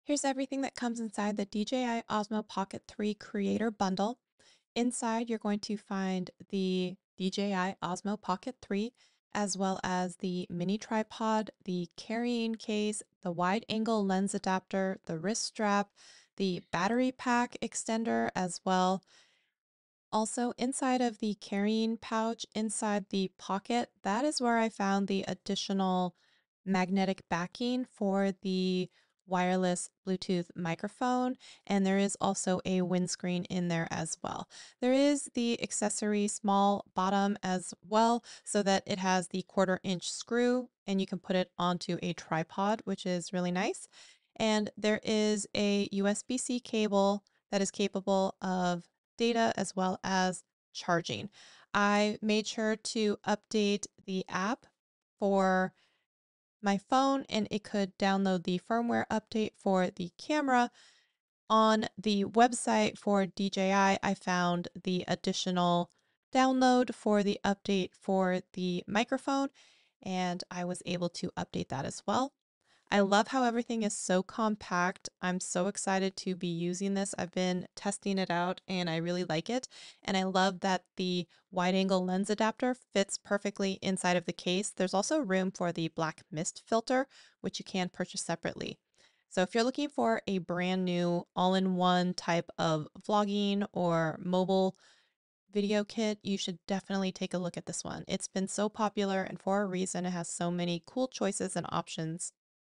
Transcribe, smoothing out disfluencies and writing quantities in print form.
Here's everything that comes inside the DJI Osmo Pocket 3 Creator Bundle. Inside, you're going to find the DJI Osmo Pocket 3, as well as the mini tripod, the carrying case, the wide angle lens adapter, the wrist strap, the battery pack extender as well. Also, inside of the carrying pouch, inside the pocket, that is where I found the additional magnetic backing for the wireless Bluetooth microphone, and there is also a windscreen in there as well. There is the accessory small bottom as well, so that it has the 1/4 inch screw and you can put it onto a tripod, which is really nice. And there is a USB-C cable that is capable of data as well as charging. I made sure to update the app for my phone and it could download the firmware update for the camera. On the website for DJI, I found the additional download for the update for the microphone, and I was able to update that as well. I love how everything is so compact. I'm so excited to be using this. I've been testing it out and I really like it. And I love that the wide angle lens adapter fits perfectly inside of the case. There's also room for the black mist filter, which you can purchase separately. So if you're looking for a brand new all-in-one type of vlogging or mobile video kit, you should definitely take a look at this one. It's been so popular and for a reason. It has so many cool choices and options.